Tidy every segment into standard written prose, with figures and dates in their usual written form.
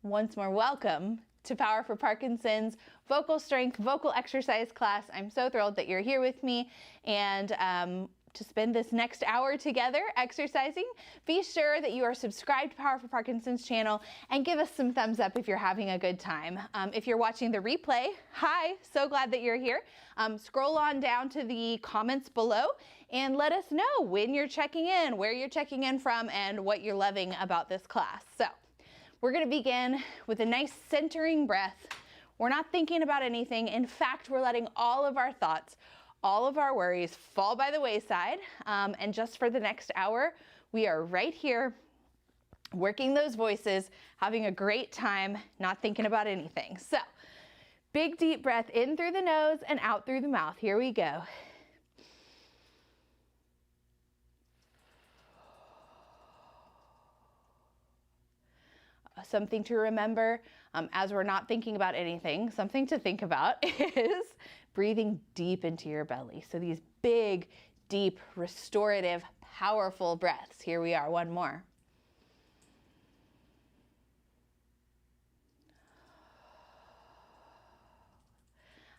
Once more, welcome to Power for Parkinson's vocal strength, vocal exercise class. I'm so thrilled that you're here with me and to spend this next hour together exercising. Be sure that you are subscribed to Power for Parkinson's channel and give us some thumbs up if you're having a good time. If you're watching the replay, hi, so glad that you're here. Scroll on down to the comments below and let us know when you're checking in, where you're checking in from, and what you're loving about this class. So we're going to begin with a nice centering breath. We're not thinking about anything. In fact, we're letting all of our thoughts, all of our worries fall by the wayside. And just for the next hour, we are right here working those voices, having a great time, not thinking about anything. So big deep breath in through the nose and out through the mouth. Here we go. Something to remember as we're not thinking about anything, something to think about is breathing deep into your belly. So these big, deep, restorative, powerful breaths. Here we are, one more.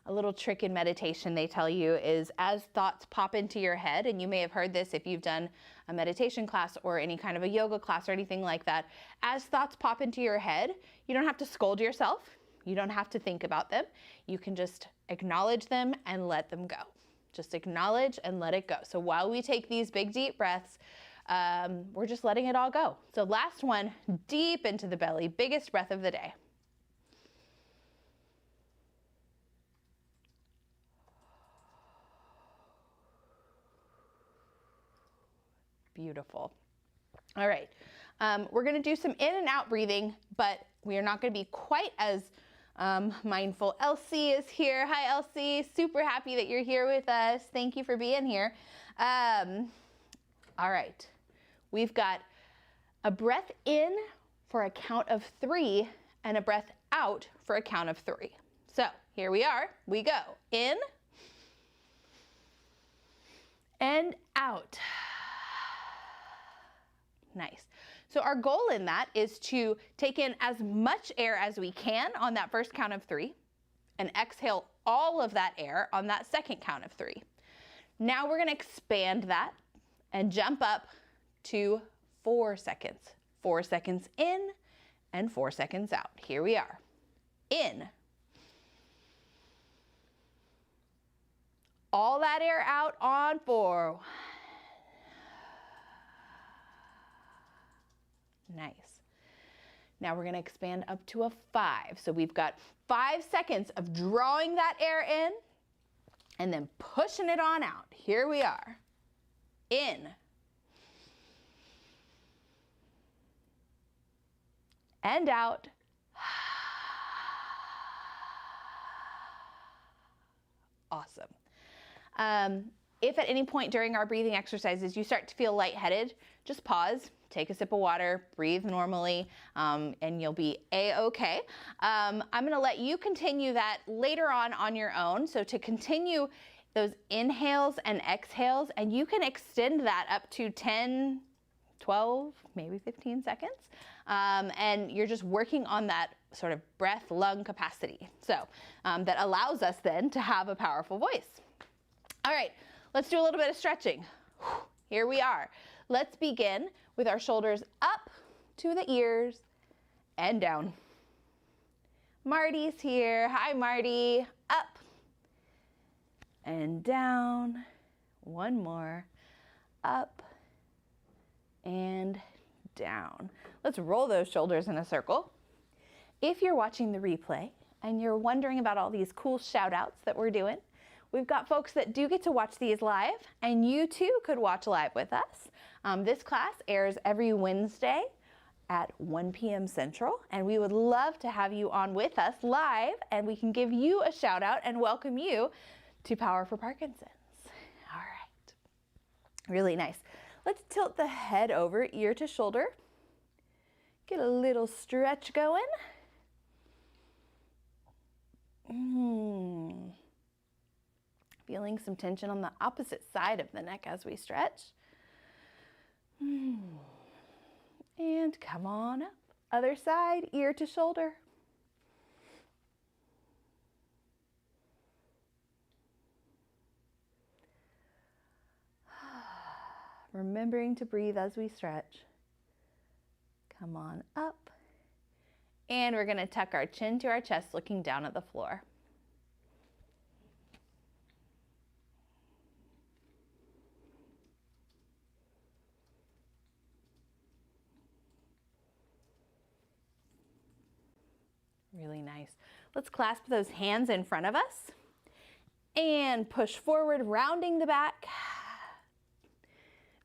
A little trick in meditation they tell you is as thoughts pop into your head, and you may have heard this if you've done a meditation class or any kind of a yoga class or anything like that, as thoughts pop into your head, you don't have to scold yourself. You don't have to think about them. You can just acknowledge them and let them go. Just acknowledge and let it go. So while we take these big deep breaths, we're just letting it all go. So last one, deep into the belly, biggest breath of the day. Beautiful. All right, we're going to do some in and out breathing, but we are not going to be quite as mindful. Elsie is here. Hi, Elsie. Super happy that you're here with us. Thank you for being here. All right, we've got a breath in for a count of 3 and a breath out for a count of 3. So here we are. We go in and out. Nice. So our goal in that is to take in as much air as we can on that first count of 3 and exhale all of that air on that second count of 3. Now we're going to expand that and jump up to 4 seconds. 4 seconds in and 4 seconds out. Here we are. In. All that air out on 4. Nice. Now we're going to expand up to a 5. So we've got 5 seconds of drawing that air in and then pushing it on out. Here we are. In. And out. Awesome. If at any point during our breathing exercises you start to feel lightheaded, just pause. Take a sip of water, breathe normally, and you'll be a-okay. I'm going to let you continue that later on your own. So to continue those inhales and exhales, and you can extend that up to 10, 12, maybe 15 seconds. And you're just working on that sort of breath lung capacity. So that allows us then to have a powerful voice. All right, let's do a little bit of stretching. Here we are. Let's begin with our shoulders up to the ears and down. Marty's here. Hi, Marty. Up and down. One more. Up and down. Let's roll those shoulders in a circle. If you're watching the replay and you're wondering about all these cool shout outs that we're doing, we've got folks that do get to watch these live, and you too could watch live with us. This class airs every Wednesday at 1 p.m. Central, and we would love to have you on with us live, and we can give you a shout out and welcome you to Power for Parkinson's. All right, really nice. Let's tilt the head over ear to shoulder. Get a little stretch going. Feeling some tension on the opposite side of the neck as we stretch. And come on up. Other side, ear to shoulder. Remembering to breathe as we stretch. Come on up. And we're going to tuck our chin to our chest, looking down at the floor. Really nice. Let's clasp those hands in front of us and push forward, rounding the back.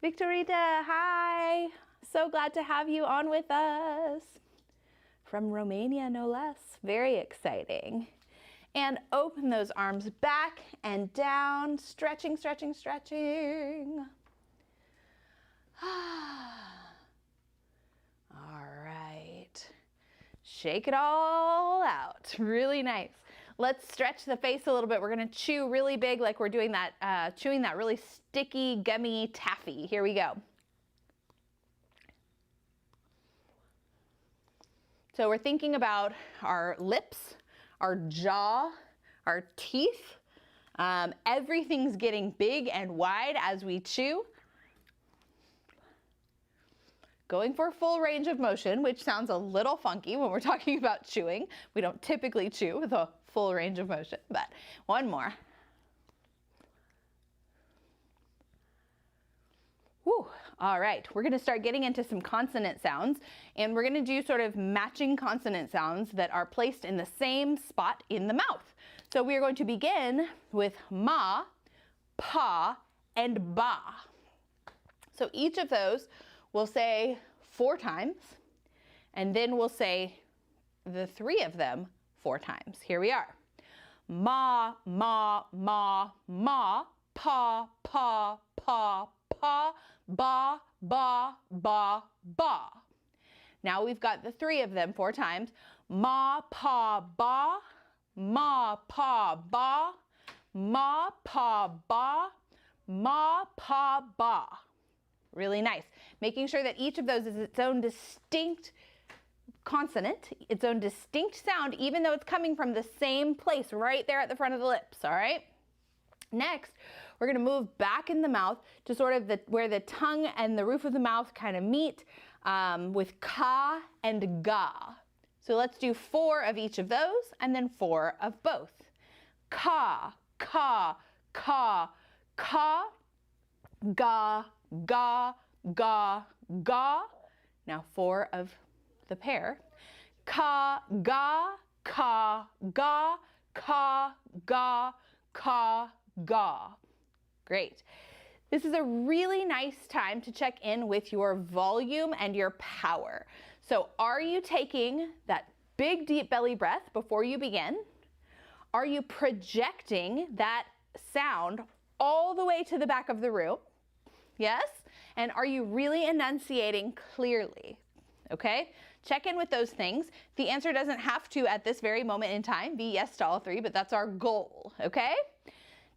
Victorita, hi. So glad to have you on with us. From Romania, no less. Very exciting. And open those arms back and down, stretching, stretching, stretching. All right. Shake it all out. Really nice. Let's stretch the face a little bit. We're going to chew really big like we're doing that, chewing that really sticky, gummy taffy. Here we go. So we're thinking about our lips, our jaw, our teeth. Everything's getting big and wide as we chew. Going for full range of motion, which sounds a little funky when we're talking about chewing. We don't typically chew with a full range of motion, but one more. Whew. All right, we're going to start getting into some consonant sounds, and we're going to do sort of matching consonant sounds that are placed in the same spot in the mouth. So we are going to begin with ma, pa, and ba. So each of those we'll say 4 times, and then we'll say the 3 of them 4 times. Here we are. Ma, ma, ma, ma, pa, pa, pa, pa, ba, ba, ba, ba. Now we've got the 3 of them 4 times. Ma, pa, ba, ma, pa, ba, ma, pa, ba, ma, pa, ba. Really nice. Making sure that each of those is its own distinct consonant, its own distinct sound, even though it's coming from the same place right there at the front of the lips, all right? Next, we're going to move back in the mouth to sort of where the tongue and the roof of the mouth kind of meet with ka and ga. So let's do 4 of each of those and then 4 of both. Ka, ka, ka, ka, ga, ga, ga, ga. Now 4 of the pair. Ka, ga, ka, ga, ka, ga, ka, ga. Great. This is a really nice time to check in with your volume and your power. So are you taking that big deep belly breath before you begin? Are you projecting that sound all the way to the back of the room? Yes? And are you really enunciating clearly? Okay? Check in with those things. The answer doesn't have to, at this very moment in time, be yes to all 3, but that's our goal. Okay?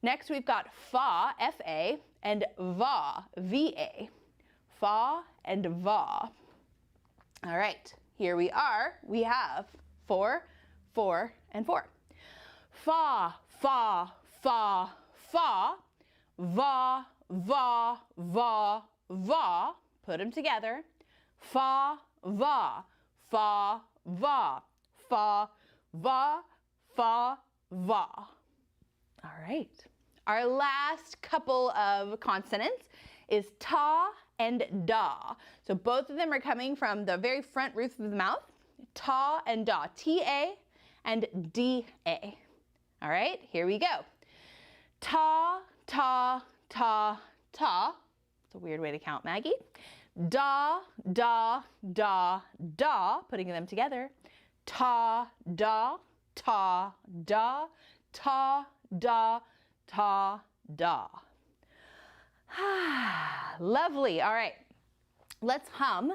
Next, we've got fa, F-A, and va, V-A. Fa and va. All right, here we are. We have 4, 4, and 4. Fa, fa, fa, fa, va, va, va, va. Put them together. Fa, va, fa, va, fa, va, fa, va. All right. Our last couple of consonants is ta and da. So both of them are coming from the very front roof of the mouth. Ta and da. T-A and D-A. All right, here we go. Ta, ta, ta, ta. It's a weird way to count, Maggie. Da, da, da, da. Putting them together. Ta, da, ta, da, ta, da, ta, da. Lovely. All right. Let's hum.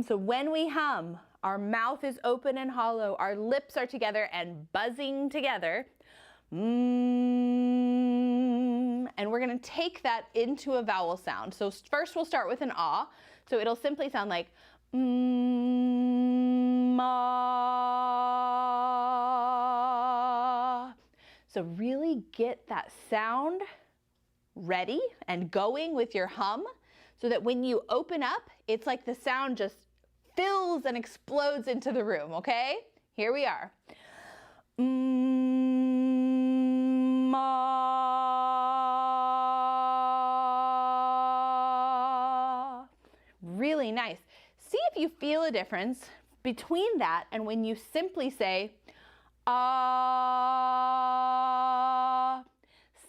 So when we hum, our mouth is open and hollow. Our lips are together and buzzing together. And we're going to take that into a vowel sound. So first we'll start with an ah. So it'll simply sound like ma. So really get that sound ready and going with your hum so that when you open up, it's like the sound just fills and explodes into the room, okay? Here we are. Ma. Really nice. See if you feel a difference between that and when you simply say, ah.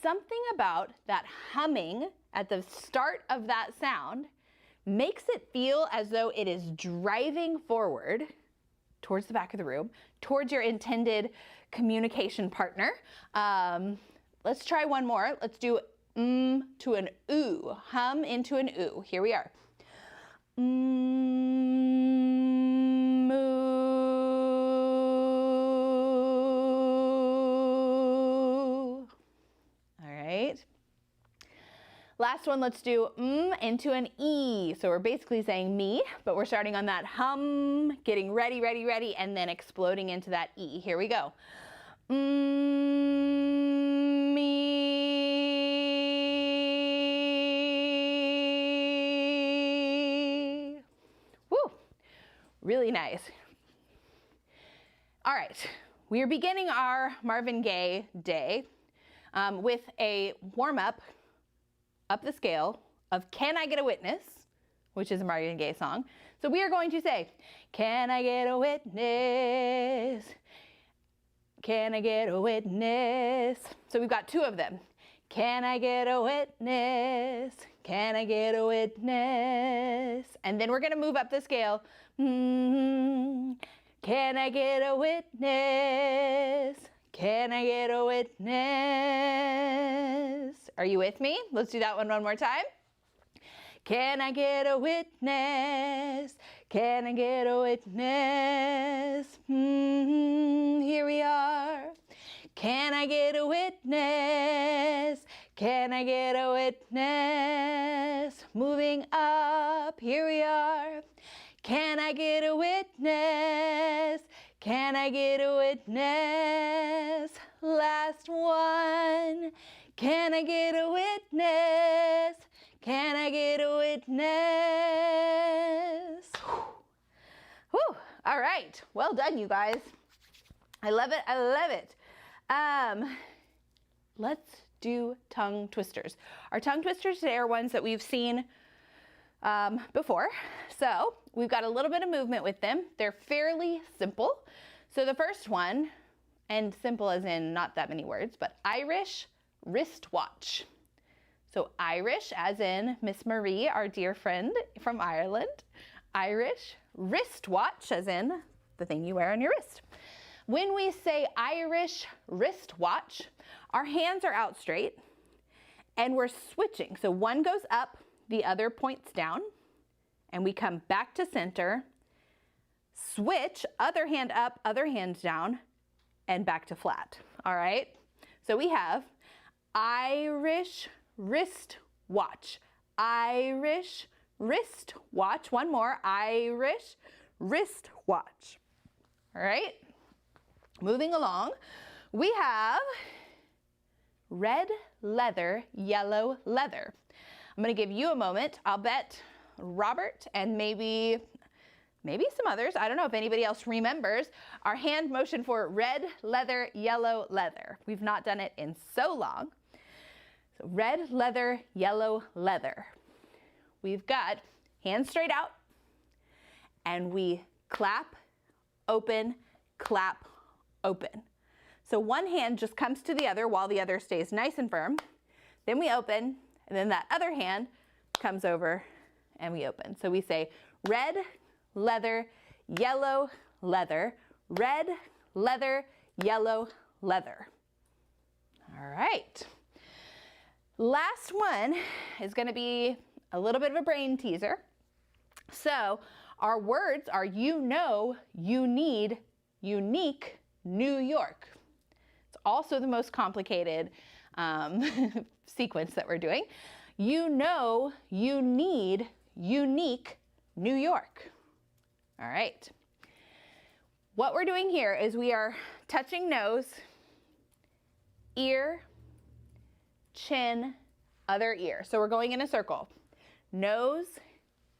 Something about that humming at the start of that sound makes it feel as though it is driving forward towards the back of the room, towards your intended communication partner. Let's try one more. Let's do to an oo, hum into an oo. Here we are. Last one, let's do into an E. So we're basically saying me, but we're starting on that hum, getting ready, ready, ready, and then exploding into that E. Here we go. Me. Woo, really nice. All right, we are beginning our Marvin Gaye day with a warm-up up the scale of Can I Get a Witness, which is a Marvin Gaye song. So we are going to say, can I get a witness? Can I get a witness? So we've got two of them. Can I get a witness? Can I get a witness? And then we're going to move up the scale. Can I get a witness? Can I get a witness? Are you with me? Let's do that one more time. Can I get a witness? Can I get a witness? Here we are. Can I get a witness? Can I get a witness? Moving up, here we are. Can I get a witness? Can I get a witness? Last one. Can I get a witness? Can I get a witness? Whew. All right. Well done, you guys. I love it. I love it. Let's do tongue twisters. Our tongue twisters today are ones that we've seen before. So we've got a little bit of movement with them. They're fairly simple. So the first one, and simple as in not that many words, but Irish wristwatch. So Irish as in Miss Marie, our dear friend from Ireland. Irish wristwatch as in the thing you wear on your wrist. When we say Irish wristwatch, our hands are out straight and we're switching. So one goes up, the other points down, and we come back to center, switch, other hand up, other hand down, and back to flat. All right? So we have Irish wristwatch. Irish wristwatch. One more. Irish wristwatch. All right? Moving along, we have red leather, yellow leather. I'm going to give you a moment. I'll bet Robert and maybe some others, I don't know if anybody else remembers, our hand motion for red leather, yellow leather. We've not done it in so long. So red leather, yellow leather. We've got hands straight out, and we clap, open, clap, open. So one hand just comes to the other while the other stays nice and firm. Then we open, and then that other hand comes over and we open. So we say red leather, yellow leather, red leather, yellow leather. All right. Last one is going to be a little bit of a brain teaser. So our words are you know, you need, unique, New York. It's also the most complicated sequence that we're doing. You know, you need, unique, New York. All right. What we're doing here is we are touching nose, ear, chin, other ear. So we're going in a circle. Nose,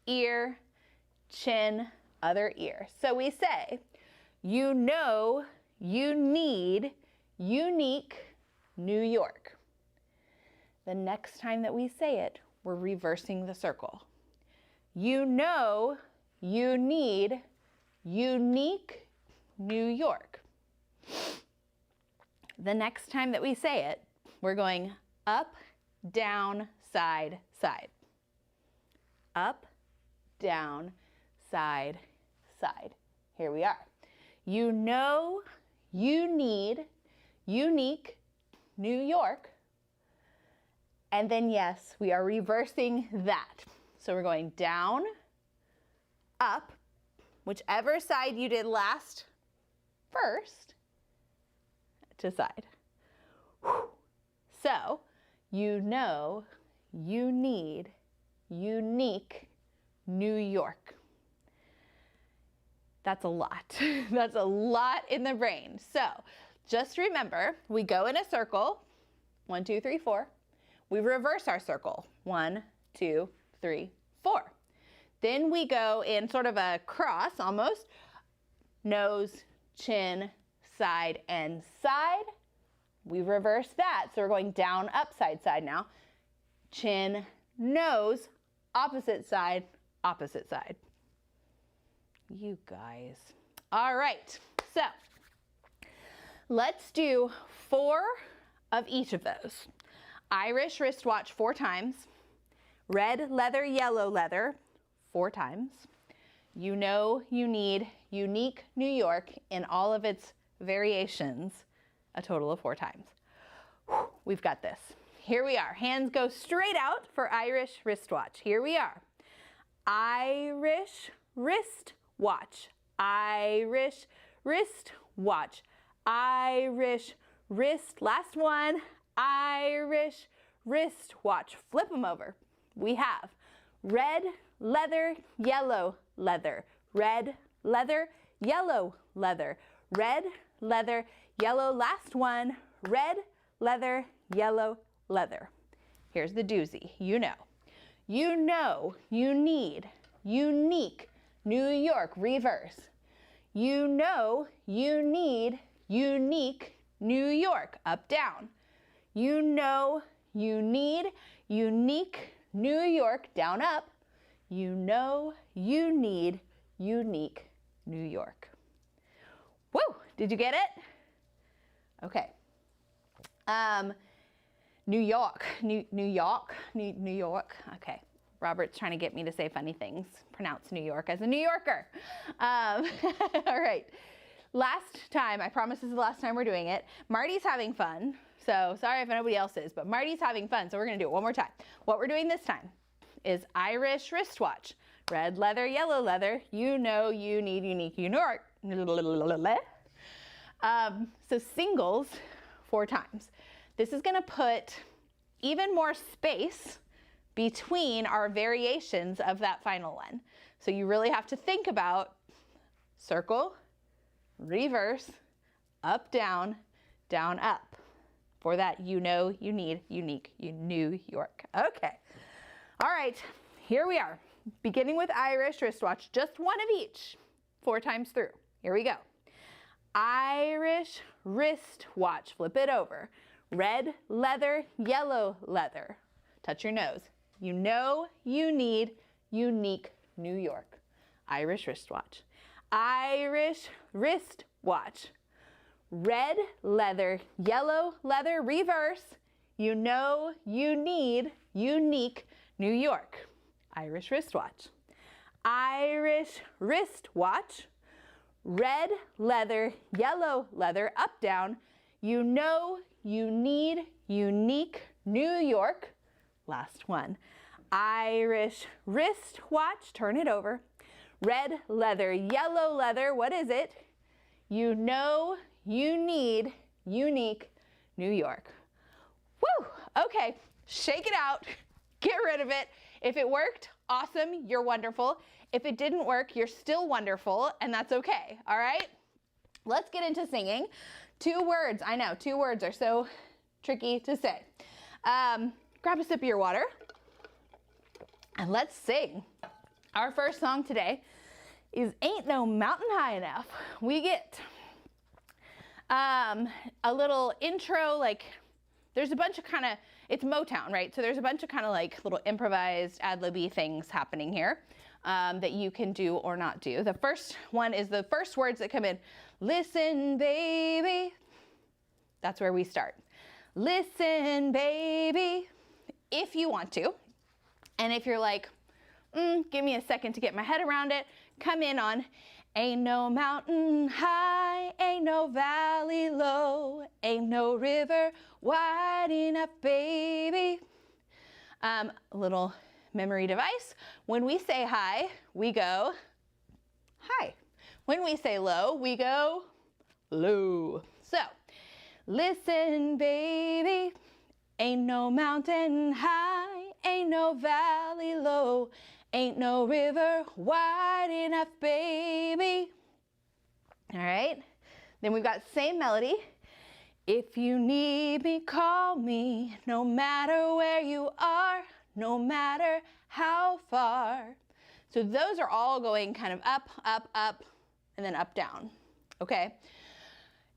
ear, chin, other ear. So we say, you know, you need, unique, New York. The next time that we say it, we're reversing the circle. You know, you need, unique, New York. The next time that we say it, we're going up, down, side, side. Up, down, side, side. Here we are. You know, you need, unique, New York. And then yes, we are reversing that. So we're going down, up, whichever side you did last, first, to side. So, you know, you need, unique, New York. That's a lot. That's a lot in the brain. So, just remember, we go in a circle, 1, 2, 3, 4. We reverse our circle, 1, 2, 3, 4. Then we go in sort of a cross almost, nose, chin, side, and side. We reverse that, so we're going down, up, side, side now. Chin, nose, opposite side, opposite side. You guys. All right, so let's do 4 of each of those. Irish wristwatch 4 times. Red leather, yellow leather 4 times. You know, you need, unique New York in all of its variations, a total of 4 times. Whew, we've got this. Here we are. Hands go straight out for Irish wristwatch. Here we are. Irish wristwatch. Irish wristwatch. Irish wrist. Last one. Irish wristwatch. Flip them over. We have red leather, yellow leather. Red leather, yellow leather. Red leather, yellow. Last one. Red leather, yellow leather. Here's the doozy. You know, you need, unique, New York. Reverse. You know, you need, unique, New York. Up, down. You know, you need, unique, New York. Down, up. You know, you need, unique, New York. Woo! Did you get it? Okay. New York. Okay. Robert's trying to get me to say funny things. Pronounce New York as a New Yorker. All right. Last time, I promise this is the last time we're doing it. Marty's having fun. So sorry if nobody else is, but Marty's having fun. So we're going to do it one more time. What we're doing this time is Irish wristwatch. Red leather, yellow leather. You know, you need, unique, New York. So singles 4 times. This is going to put even more space between our variations of that final one. So you really have to think about circle, reverse, up, down, down, up for that you know, you need, unique, New York. Okay. All right. Here we are. Beginning with Irish wristwatch, just one of each, 4 times through. Here we go. Irish wristwatch, flip it over. Red leather, yellow leather. Touch your nose. You know, you need, unique, New York. Irish wristwatch. Irish wristwatch. Red leather, yellow leather, reverse. You know, you need, unique, New York. Irish wristwatch. Irish wristwatch. Red leather, yellow leather, up, down. You know, you need, unique, New York. Last one. Irish wristwatch, turn it over. Red leather, yellow leather, what is it? You know, you need, unique, New York. Woo! Okay, shake it out, get rid of it. If it worked, awesome, you're wonderful. If it didn't work, you're still wonderful, and that's okay, all right? Let's get into singing. 2 words, I know, 2 words are so tricky to say. Grab a sip of your water, and let's sing. Our first song today is Ain't No Mountain High Enough. We get a little intro, like there's a bunch of kind of, it's Motown, right? So there's a bunch of kind of like little improvised ad-lib-y things happening here that you can do or not do. The first one is the first words that come in. Listen, baby. That's where we start. Listen, baby, if you want to. And if you're like, give me a second to get my head around it, come in on ain't no mountain high, ain't no valley low, ain't no river wide enough, baby. A little memory device. When we say high, we go high. When we say low, we go low. So, listen, baby, ain't no mountain high, ain't no valley low, ain't no river wide enough, baby. All right, then we've got same melody. If you need me, call me, no matter where you are, no matter how far. So those are all going kind of up, up, up, and then up, down, okay?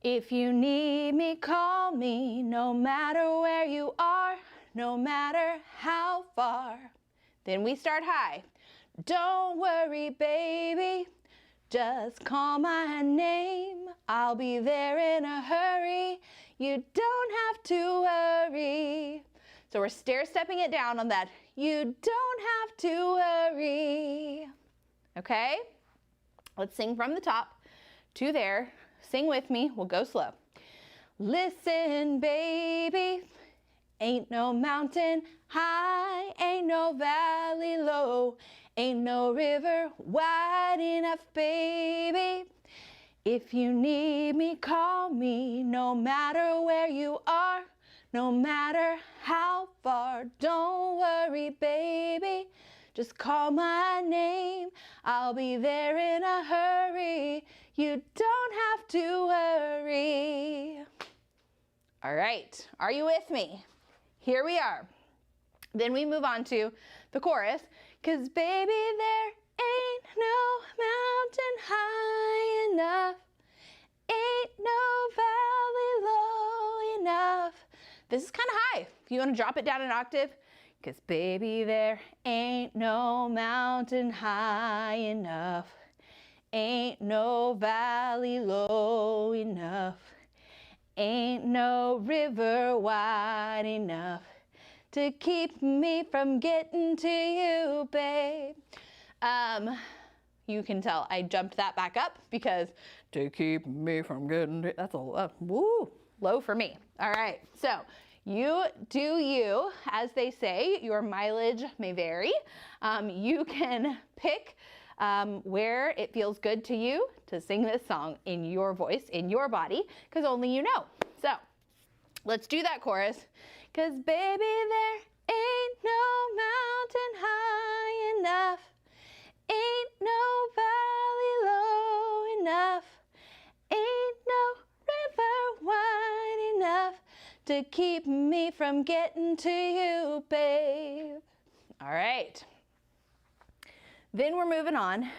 If you need me, call me, no matter where you are, no matter how far. Then we start high. Don't worry, baby, just call my name. I'll be there in a hurry. You don't have to worry. So we're stair-stepping it down on that. You don't have to worry. Okay? Let's sing from the top to there. Sing with me. We'll go slow. Listen, baby, ain't no mountain high, ain't no valley low, ain't no river wide enough, baby. If you need me, call me, no matter where you are, no matter how far. Don't worry, baby, just call my name. I'll be there in a hurry. You don't have to worry. All right, are you with me? Here we are. Then we move on to the chorus. 'Cause baby, there ain't no mountain high enough, ain't no valley low enough. This is kind of high. If you want to drop it down an octave, 'cause baby, there ain't no mountain high enough, ain't no valley low enough, ain't no river wide enough to keep me from getting to you, babe. You can tell I jumped that back up because to keep me from getting to, that's a low for me. All right, so you do you, as they say. Your mileage may vary. You can pick where it feels good to you to sing this song in your voice, in your body, because only you know. So let's do that chorus. 'Cause baby, there ain't no mountain high enough, ain't no valley low enough, ain't no river wide enough to keep me from getting to you, babe. All right. Then we're moving on.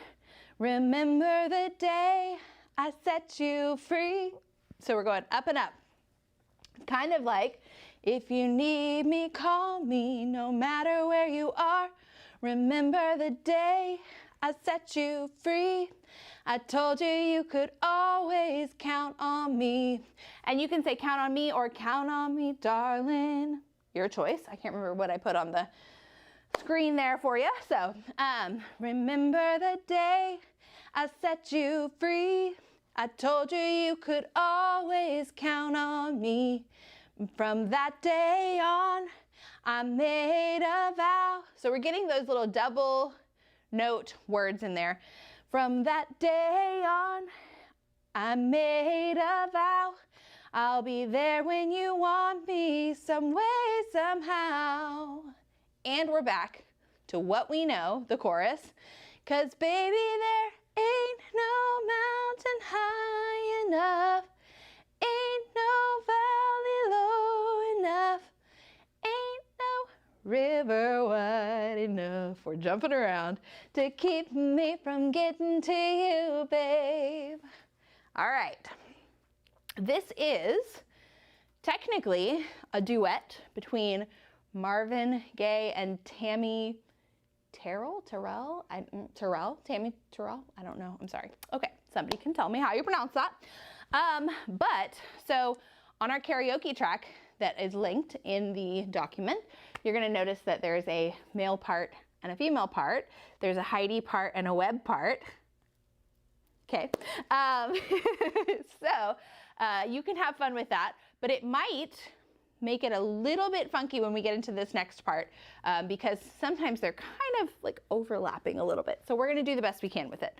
Remember the day I set you free. So we're going up and up. Kind of like, if you need me, call me, no matter where you are. Remember the day I set you free. I told you you could always count on me. And you can say count on me or count on me, darling. Your choice. I can't remember what I put on the screen there for you. So, remember the day I set you free. I told you you could always count on me. From that day on, I made a vow. So we're getting those little double note words in there. From that day on, I made a vow. I'll be there when you want me, some way, somehow. And we're back to what we know, the chorus. 'Cause baby, there ain't no mountain high enough, ain't no valley low enough, ain't no river wide enough. We're jumping around to keep me from getting to you, babe. All right. This is technically a duet between Marvin Gaye and Tammy Terrell? Tammy Terrell? I don't know. I'm sorry. Okay, somebody can tell me how you pronounce that. So on our karaoke track that is linked in the document, you're going to notice that there's a male part and a female part. There's a Heidi part and a Webb part. Okay. So you can have fun with that, but it might make it a little bit funky when we get into this next part because sometimes they're kind of like overlapping a little bit. So we're going to do the best we can with it.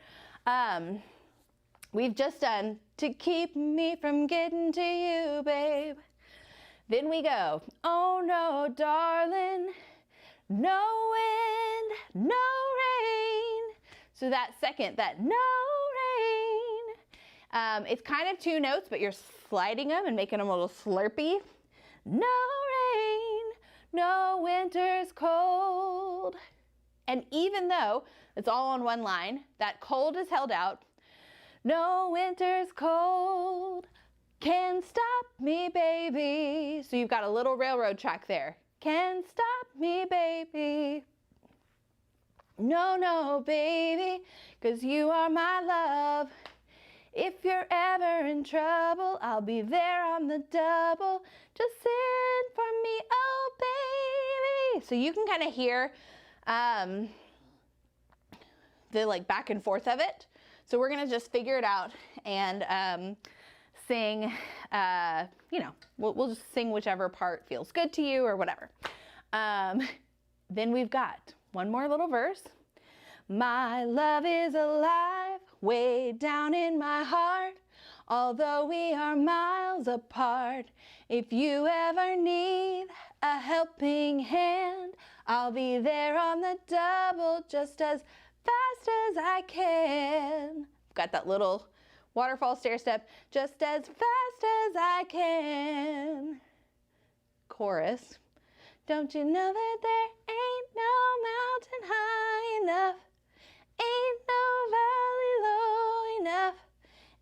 We've just done to keep me from getting to you, babe. Then we go, oh no, darling, no wind, no rain. So that second, that no rain, it's kind of two notes, but you're sliding them and making them a little slurpy. No rain, no winter's cold. And even though it's all on one line, that cold is held out. No winter's cold can stop me, baby. So you've got a little railroad track there. Can stop me, baby. No, no, baby, 'cause you are my love. If you're ever in trouble, I'll be there on the double. Just send for me, oh baby. So you can kind of hear the like back and forth of it. So we're gonna just figure it out and sing, you know, we'll just sing whichever part feels good to you or whatever. Then we've got one more little verse. My love is alive, way down in my heart, although we are miles apart. If you ever need a helping hand, I'll be there on the double just as fast as I can. Got that little waterfall stair step, just as fast as I can. Chorus. Don't you know that there ain't no mountain high enough, ain't no valley low enough,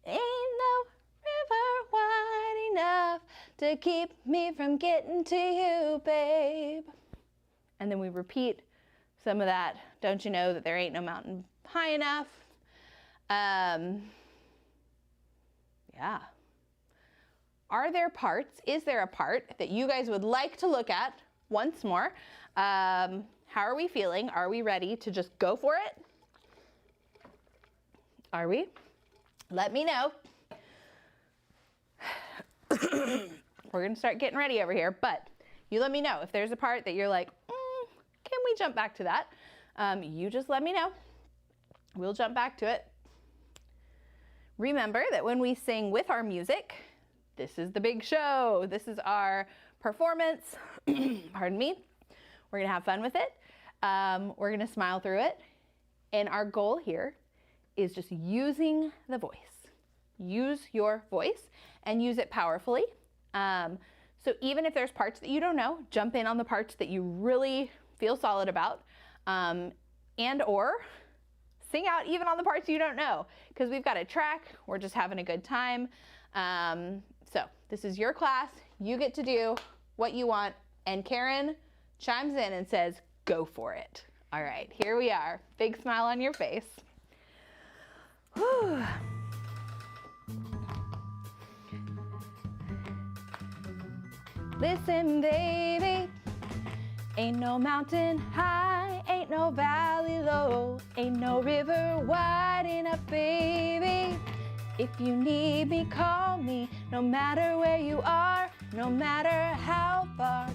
ain't no river wide enough to keep me from getting to you, babe. And then we repeat some of that. Don't you know that there ain't no mountain high enough? Yeah. Are there parts, is there a part that you guys would like to look at once more? How are we feeling? Are we ready to just go for it? Are we? Let me know. We're gonna start getting ready over here, but you let me know if there's a part that you're like, can we jump back to that? You just let me know. We'll jump back to it. Remember that when we sing with our music, this is the big show. This is our performance. Pardon me. We're gonna have fun with it. We're gonna smile through it. And our goal here is just using the voice. Use your voice and use it powerfully. So even if there's parts that you don't know, jump in on the parts that you really feel solid about, and or sing out even on the parts you don't know, because we've got a track, we're just having a good time. So this is your class, you get to do what you want, and Karen chimes in and says, go for it. All right, here we are, big smile on your face. Whew. Listen, baby, ain't no mountain high, ain't no valley low, ain't no river wide enough, baby. If you need me, call me, no matter where you are, no matter how far.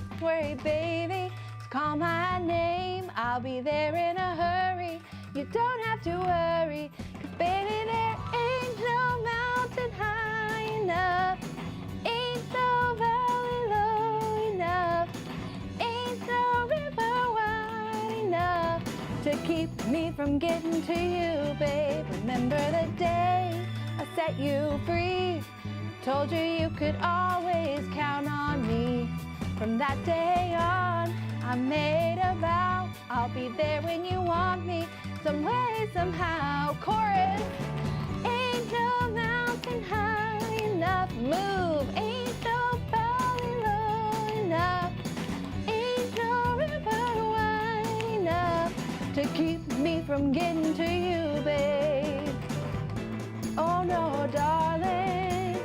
Just worry, baby, just call my name, I'll be there in a hurry. You don't have to worry, 'cause baby, there ain't no mountain high enough, ain't no valley low enough, ain't no river wide enough. to keep me from getting to you, babe. Remember the day I set you free, told you you could always count on me. From that day on, I made a vow, I'll be there when you want me, some way, somehow. Chorus. Ain't no mountain high enough, move. Ain't no valley low enough, ain't no river wide enough to keep me from getting to you, babe. Oh no, darling,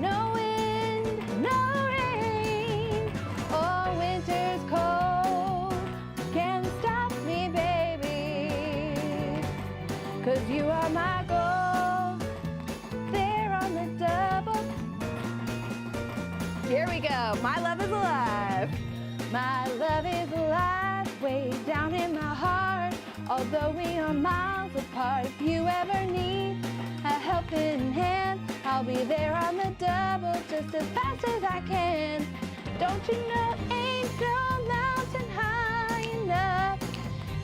no wind, no rain, or winter's cold can't stop me, baby, 'cause you are my goal, there on the double. Here we go. My love is alive. My love is alive, way down in my heart. Although we are miles apart, if you ever need a helping hand, I'll be there on the double, just as fast as I can. Don't you know, ain't no mountain high enough,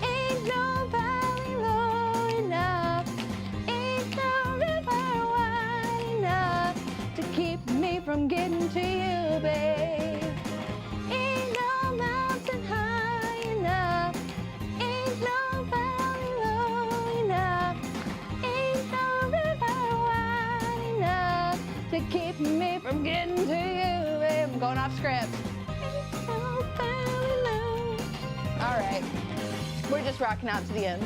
ain't no valley low enough, ain't no river wide enough to keep me from getting to you, babe. Ain't no mountain high enough, ain't no valley low enough, ain't no river wide enough to keep me from getting to you, babe. I'm going off script. Ain't no valley low. All right, we're just rocking out to the end.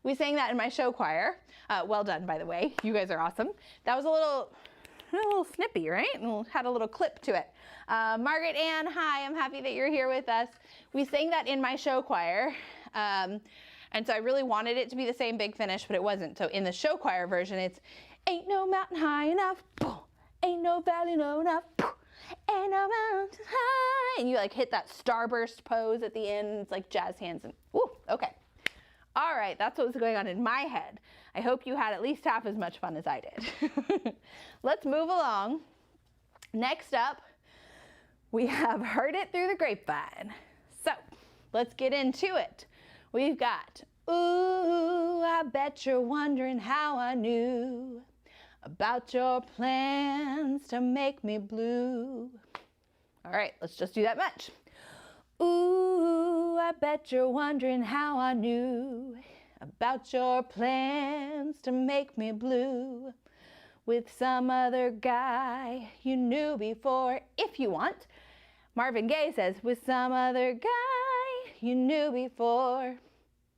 We sang that in my show choir. Well done, by the way. You guys are awesome. That was a little snippy, right? And had a little clip to it. Margaret Ann, hi, I'm happy that you're here with us. We sang that in my show choir. And so I really wanted it to be the same big finish, but it wasn't. So in the show choir version, it's ain't no mountain high enough, ain't no valley low enough, ain't no mountain high. And you like hit that starburst pose at the end. It's like jazz hands and woo, okay. All right, that's what was going on in my head. I hope you had at least half as much fun as I did. Let's move along. Next up, we have Heard It Through the Grapevine. So let's get into it. We've got, ooh, I bet you're wondering how I knew about your plans to make me blue. All right, let's just do that much. Ooh, I bet you're wondering how I knew about your plans to make me blue with some other guy you knew before. If you want, Marvin Gaye says, with some other guy you knew before.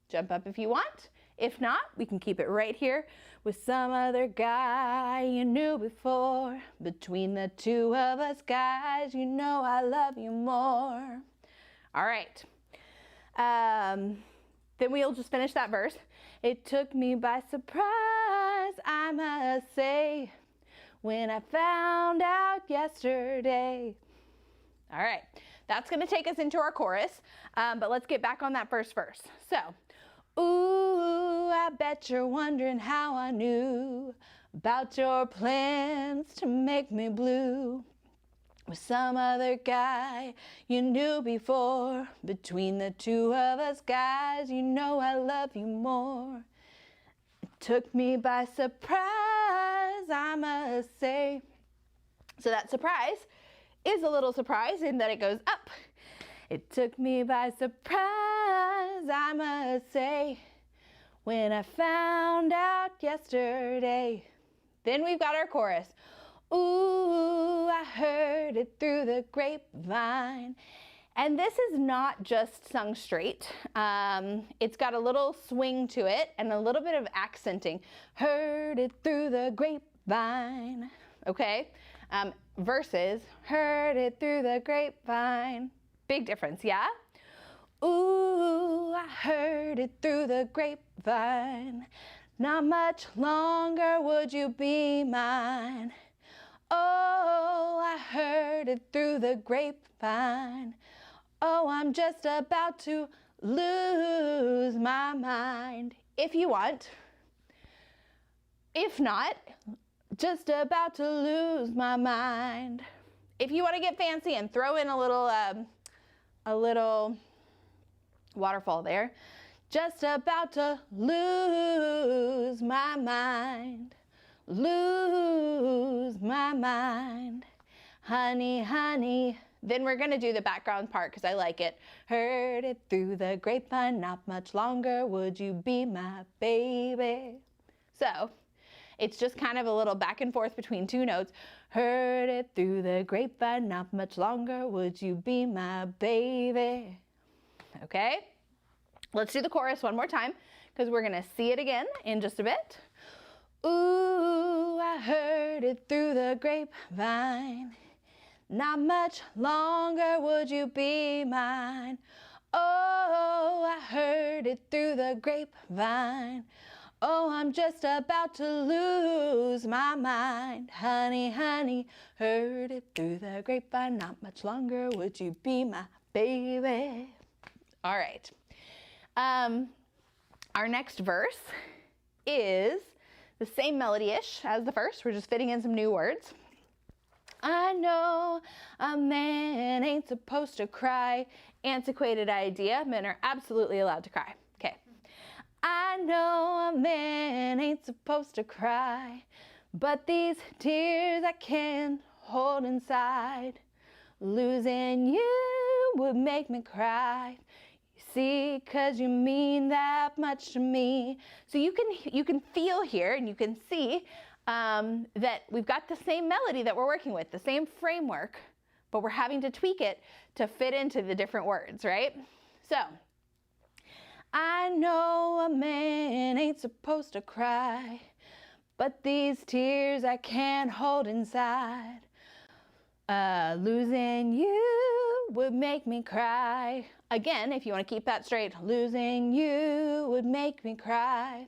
Jump up if you want. If not, we can keep it right here. With some other guy you knew before. Between the two of us guys, you know I love you more. All right. Then we'll just finish that verse. It took me by surprise, I must say, when I found out yesterday. All right, that's gonna take us into our chorus, but let's get back on that first verse. So, ooh, I bet you're wondering how I knew about your plans to make me blue with some other guy you knew before. Between the two of us guys, you know I love you more. It took me by surprise, I must say. So that surprise is a little surprise in that it goes up. It took me by surprise, I must say, when I found out yesterday. Then we've got our chorus. Ooh, I heard it through the grapevine. And this is not just sung straight. It's got a little swing to it and a little bit of accenting. Heard it through the grapevine. Okay? Versus, heard it through the grapevine. Big difference, yeah? Ooh, I heard it through the grapevine. Not much longer would you be mine. Oh, I heard it through the grapevine. Oh, I'm just about to lose my mind. If you want. If not, just about to lose my mind. If you want to get fancy and throw in a little a little waterfall there. Just about to lose my mind, lose my mind, honey, honey. Then we're gonna do the background part because I like it. Heard it through the grapevine, not much longer would you be my baby. So it's just kind of a little back and forth between two notes. Heard it through the grapevine, not much longer would you be my baby. Okay? Let's do the chorus one more time because we're going to see it again in just a bit. Ooh, I heard it through the grapevine. Not much longer would you be mine. Oh, I heard it through the grapevine. Oh, I'm just about to lose my mind. Honey, honey, heard it through the grapevine. Not much longer would you be my baby. All right. Our next verse is the same melody-ish as the first. We're just fitting in some new words. I know a man ain't supposed to cry. Antiquated idea. Men are absolutely allowed to cry. Okay. I know a man ain't supposed to cry, but these tears I can't hold inside. Losing you would make me cry. See, 'cause you mean that much to me. So you can feel here and you can see that we've got the same melody that we're working with, the same framework, but we're having to tweak it to fit into the different words, right? So, I know a man ain't supposed to cry, but these tears I can't hold inside. Losing you would make me cry. Again, if you want to keep that straight, losing you would make me cry.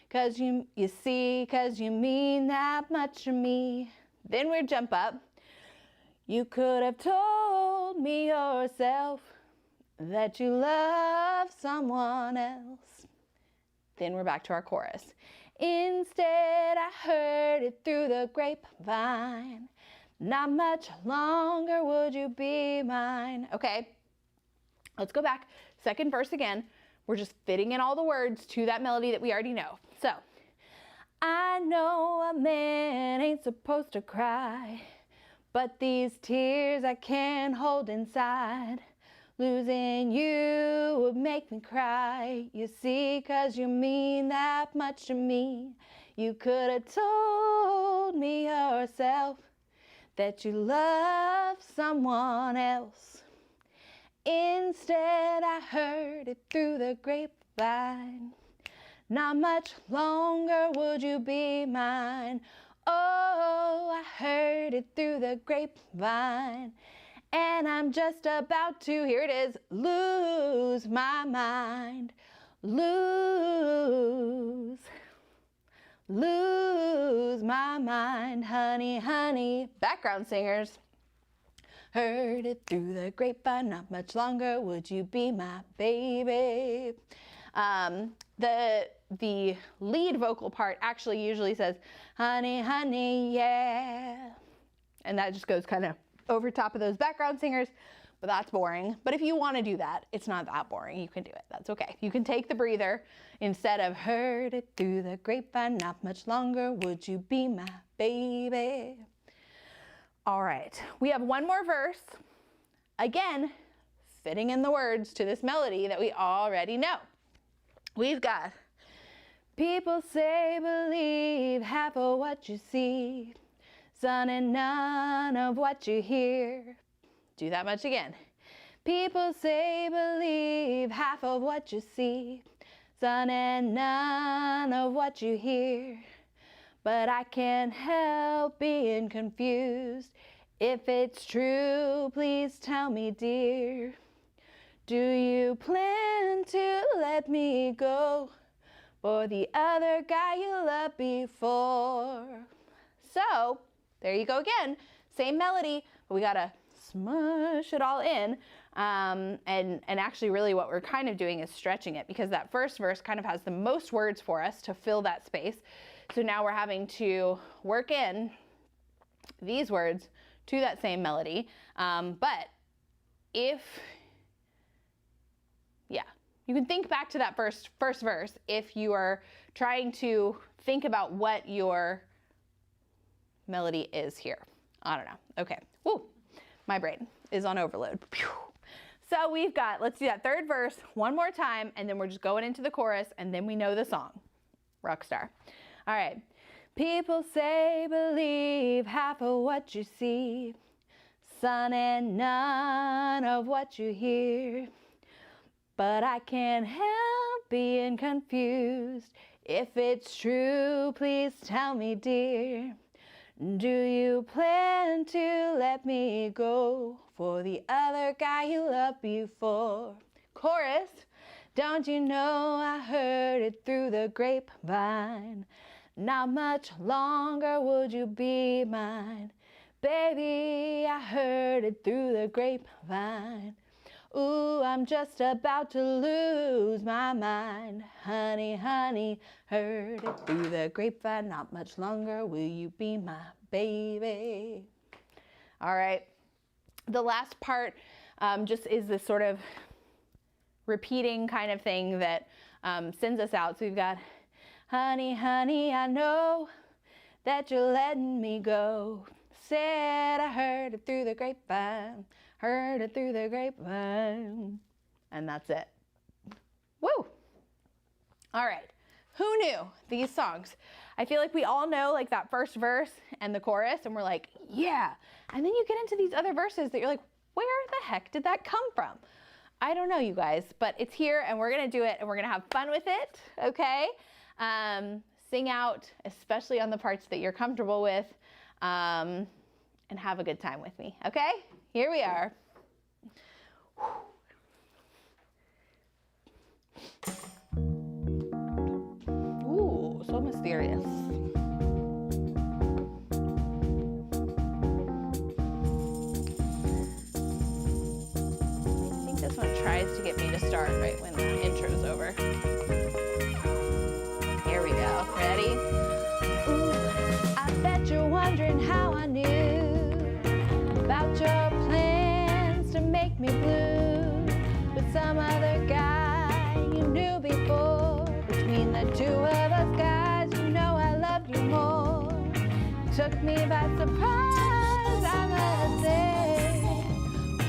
'Cause you see, 'cause you mean that much to me. Then we jump up. You could have told me yourself that you love someone else. Then we're back to our chorus. Instead, I heard it through the grapevine. Not much longer would you be mine. Okay, let's go back. Second verse again. We're just fitting in all the words to that melody that we already know. So, I know a man ain't supposed to cry, but these tears I can't hold inside. Losing you would make me cry. You see, 'cause you mean that much to me. You could have told me yourself that you love someone else. Instead, I heard it through the grapevine. Not much longer would you be mine. Oh, I heard it through the grapevine. And I'm just about to, here it is, lose my mind. Lose my mind, honey, honey. Background singers. Heard it through the grapevine, not much longer would you be my baby. The lead vocal part actually usually says, honey, honey, yeah. And that just goes kind of over top of those background singers, but that's boring. But if you want to do that, it's not that boring. You can do it. That's okay. You can take the breather instead of heard it through the grapevine, not much longer would you be my baby. All right, we have one more verse. Again, fitting in the words to this melody that we already know. We've got, people say believe half of what you see, son, and none of what you hear. Do that much again. People say believe half of what you see, son, and none of what you hear. But I can't help being confused. If it's true, please tell me, dear. Do you plan to let me go for the other guy you loved before? So, there you go again. Same melody, but we gotta smush it all in. And actually really what we're kind of doing is stretching it, because that first verse kind of has the most words for us to fill that space. So now we're having to work in these words to that same melody. But if Yeah. You can think back to that first verse if you are trying to think about what your melody is here. I don't know. Okay. Woo. My brain is on overload. Pew. So we've got, let's do that third verse one more time, and then we're just going into the chorus, and then we know the song. Rockstar. All right. People say believe half of what you see, son, and none of what you hear. But I can't help being confused. If it's true, please tell me, dear. Do you plan to let me go for the other guy you loved before? Chorus. Don't you know I heard it through the grapevine? Not much longer would you be mine. Baby, I heard it through the grapevine. Ooh, I'm just about to lose my mind. Honey, honey, heard it through the grapevine. Not much longer will you be my baby. All right. The last part just is this sort of repeating kind of thing that sends us out. So we've got, honey, honey, I know that you're letting me go. Said I heard it through the grapevine. Heard it through the grapevine. And that's it. Woo! All right. Who knew these songs? I feel like we all know like that first verse and the chorus, and we're like, yeah. And then you get into these other verses that you're like, where the heck did that come from? I don't know, you guys, but it's here, and we're gonna do it, and we're gonna have fun with it, okay? Sing out, especially on the parts that you're comfortable with, and have a good time with me, okay? Here we are. Ooh, so mysterious. I think this one tries to get me to start right when the intro's over. Here we go. Ready? Ooh, I bet you're wondering how I knew about your plans to make me blue with some other guy you knew before. Between the two of us guys, you know I loved you more. Took me by surprise, I must say,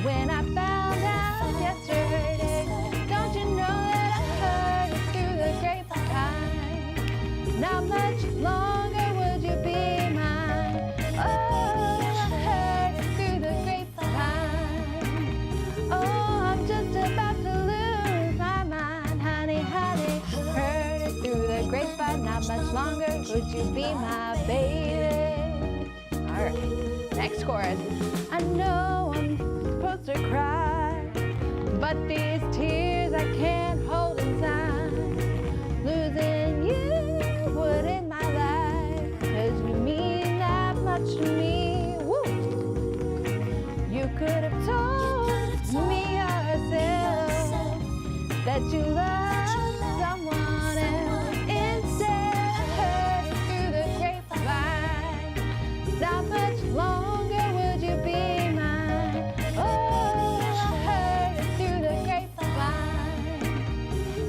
when I found out yesterday. Don't you know that I heard it through the grapevine? Not much longer would you be mine. Oh, I heard it through the grapevine. Oh, I'm just about to lose my mind. Honey, honey, heard it through the grapevine. Not much longer would you be my baby. All right, next chorus. I know I'm supposed to cry, but these tears I can't hold inside. Losing you would in my life, 'cause you mean that much to me. Woo! You could have told me yourself that you love someone else. Instead, I heard it through the grapevine. Not much longer would you be mine. Oh, I heard it through the grapevine.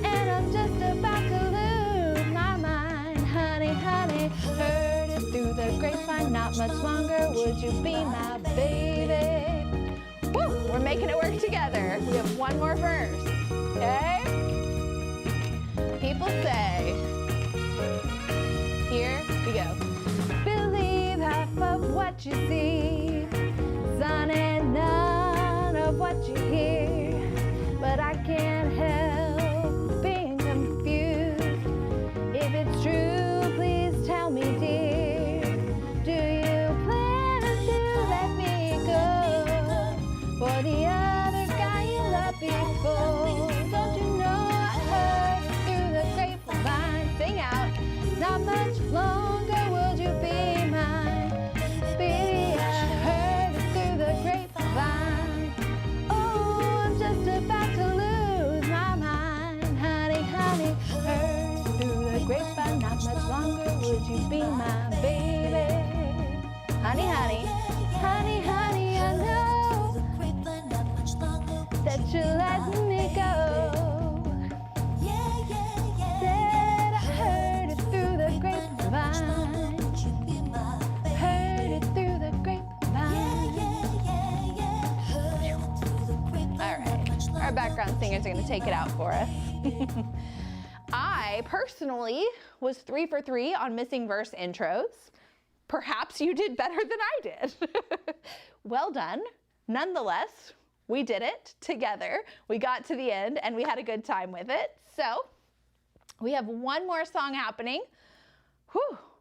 And I'm just about to lose my mind. Honey, honey, heard it through the grapevine. Not much longer would you be my baby. Woo! We're making it work together. We have one more verse. Okay? People say, here we go. Believe half of what you see, son, and none of what you hear. But I can't help being confused. If it's true, please tell me, dear. Do you plan to let me go for the other guy you loved before? Don't you know I heard it through the grapevine? Sing out. Not much longer would you be mine, baby. Our background singers are going to take it out for us. I personally was 3 for 3 on missing verse intros. Perhaps you did better than I did. Well done. Nonetheless, we did it together. We got to the end and we had a good time with it. So we have one more song happening,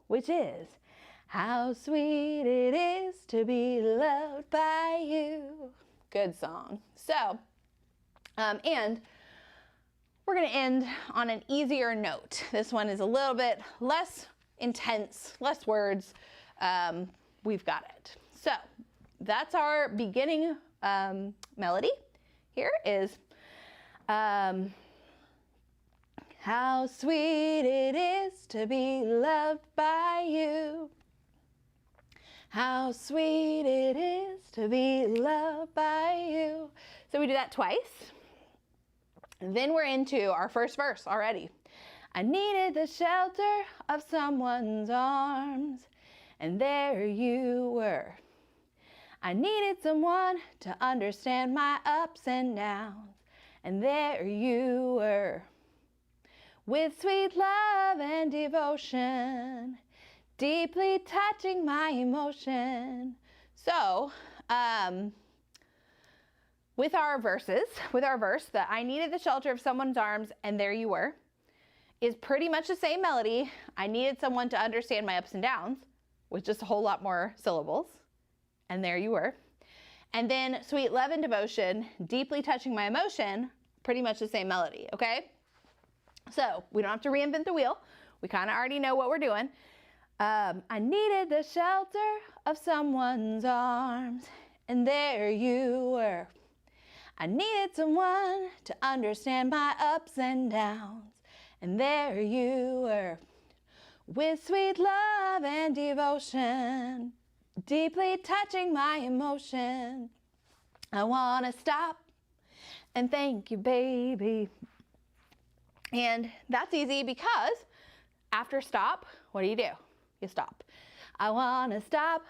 which is How Sweet It Is to Be Loved by You. Good song. So, and we're going to end on an easier note. This one is a little bit less intense, less words. We've got it. So that's our beginning melody. Here is how sweet it is to be loved by you. How sweet it is to be loved by you. So we do that twice. And then we're into our first verse already. I needed the shelter of someone's arms, and there you were. I needed someone to understand my ups and downs, and there you were. With sweet love and devotion, deeply touching my emotion. So, with our verse that I needed the shelter of someone's arms, and there you were, is pretty much the same melody. I needed someone to understand my ups and downs, with just a whole lot more syllables, and there you were. And then sweet love and devotion, deeply touching my emotion, pretty much the same melody, okay? So we don't have to reinvent the wheel. We kind of already know what we're doing. I needed the shelter of someone's arms, and there you were. I needed someone to understand my ups and downs, and there you were. With sweet love and devotion, deeply touching my emotion. I want to stop and thank you, baby. And that's easy because after stop, what do? You stop. I want to stop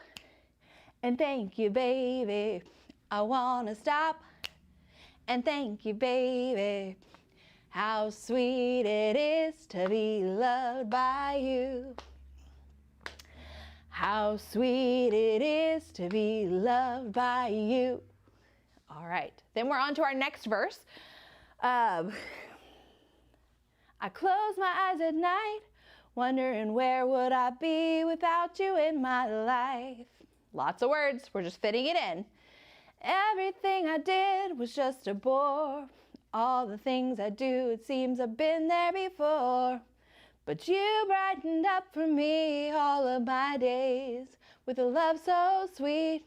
and thank you, baby. I want to stop and thank you, baby. How sweet it is to be loved by you. How sweet it is to be loved by you. All right, then we're on to our next verse. I close my eyes at night, wondering where would I be without you in my life. Lots of words, we're just fitting it in. Everything I did was just a bore. All the things I do, it seems I've been there before. But you brightened up for me all of my days with a love so sweet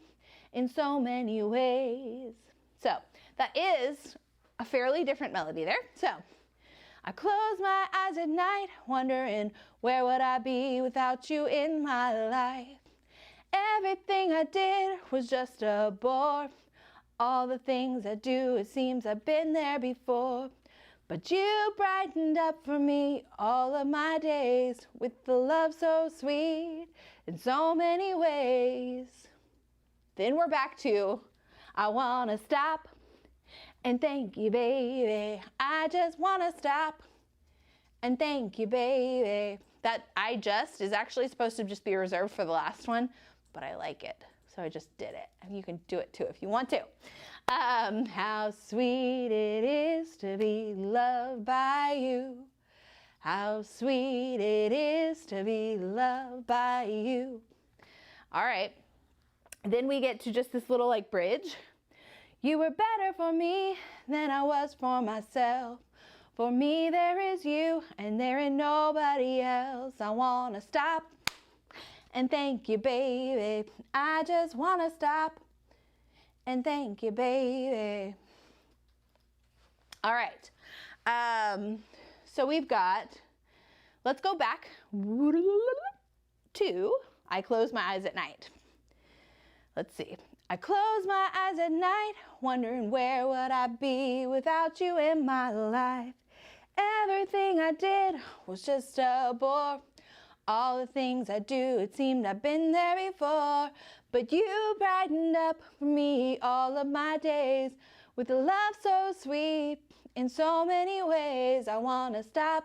in so many ways. So that is a fairly different melody there. So I close my eyes at night, wondering where would I be without you in my life. Everything I did was just a bore. All the things I do, it seems I've been there before. But you brightened up for me all of my days with the love so sweet in so many ways. Then we're back to, I want to stop and thank you, baby. I just want to stop and thank you, baby. That I just is actually supposed to just be reserved for the last one, but I like it. So I just did it, and you can do it too if you want to. How sweet it is to be loved by you. How sweet it is to be loved by you. All right, then we get to just this little like bridge. You were better for me than I was for myself. For me there is you, and there ain't nobody else. I want to stop and thank you, baby. I just want to stop and thank you, baby. All right. So we've got, let's go back to I close my eyes at night. Let's see. I close my eyes at night, wondering where would I be without you in my life. Everything I did was just a bore. All the things I do, it seemed I've been there before. But you brightened up for me all of my days with a love so sweet in so many ways. I wanna stop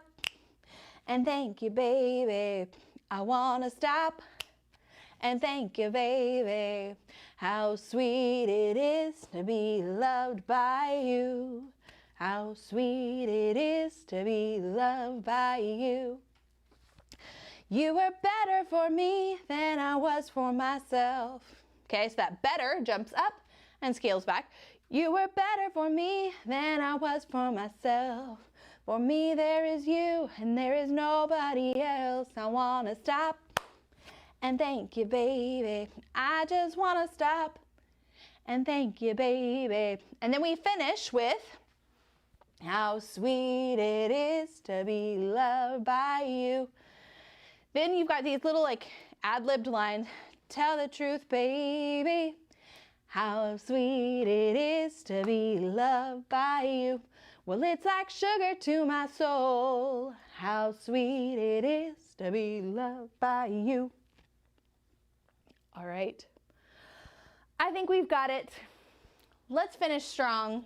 and thank you, baby. I wanna stop and thank you, baby. How sweet it is to be loved by you. How sweet it is to be loved by you. You were better for me than I was for myself. Okay, so that better jumps up and scales back. You were better for me than I was for myself. For me there is you and there is nobody else. I wanna stop and thank you, baby. I just wanna stop and thank you, baby. And then we finish with how sweet it is to be loved by you. Then you've got these little like ad-libbed lines. Tell the truth, baby. How sweet it is to be loved by you. Well, it's like sugar to my soul. How sweet it is to be loved by you. All right. I think we've got it. Let's finish strong.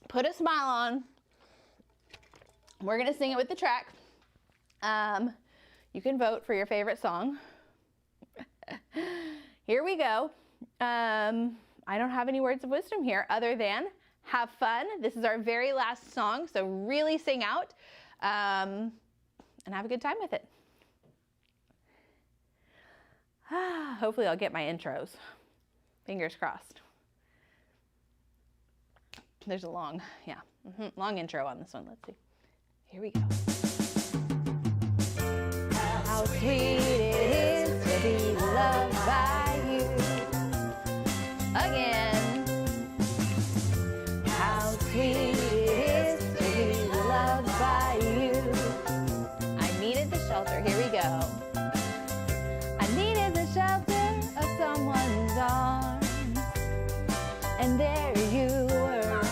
Put a smile on. We're going to sing it with the track. You can vote for your favorite song. Here we go. I don't have any words of wisdom here other than have fun. This is our very last song, so really sing out and have a good time with it. Hopefully I'll get my intros. Fingers crossed. There's a long intro on this one. Let's see. Here we go. How sweet it is to be loved by you. Again. How sweet it is to be loved by you. I needed the shelter. Here we go. I needed the shelter of someone's arms, and there you were.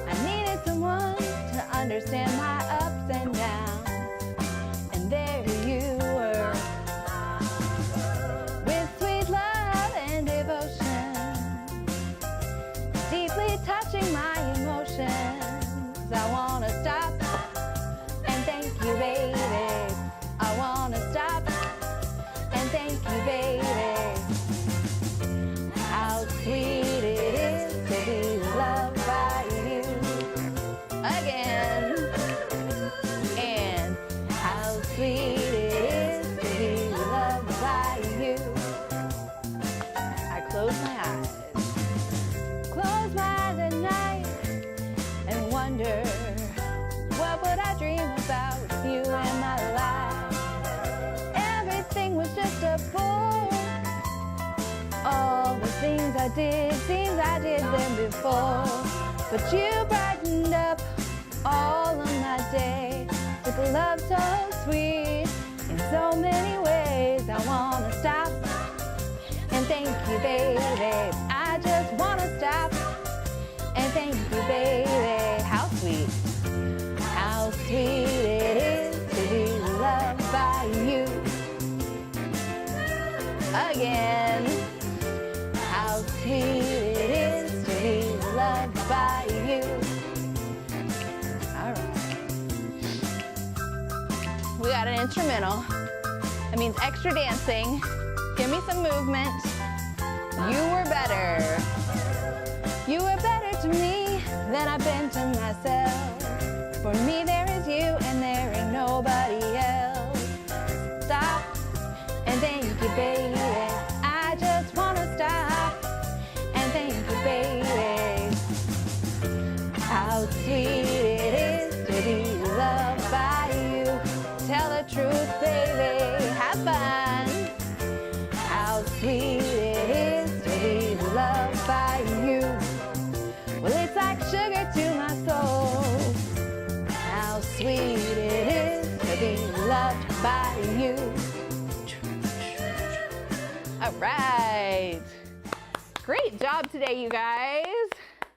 I needed someone to understand my ups and downs, and there you were. With sweet love and devotion, deeply touching my emotions. I wanna stop and thank you, baby. I wanna stop and thank you, baby. How sweet it is to be loved by you. Again. And how sweet it is to be loved by you. I close my eyes. Close my eyes at night and wonder, what would I dream about with you in my life? Everything was just a bore. All the things I did, seems I did them before. But you brightened up all of my day with a love so sweet in so many ways. I wanna stop and thank you, baby. I just wanna stop and thank you, baby. How sweet. How sweet it is to be loved by you. Again. How sweet it is to be loved by you. All right. We got an instrumental. That means extra dancing. Give me some movement. You were better. You were better to me than I've been to myself. For me there is you and there ain't nobody else. Stop and thank you, baby. I just wanna stop and thank you, baby. How sweet it is to be loved by you. Tell the truth, baby. Have fun. How sweet it is to be loved by you. Well, it's like sugar to my soul. How sweet it is to be loved by you. All right. Great job today, you guys.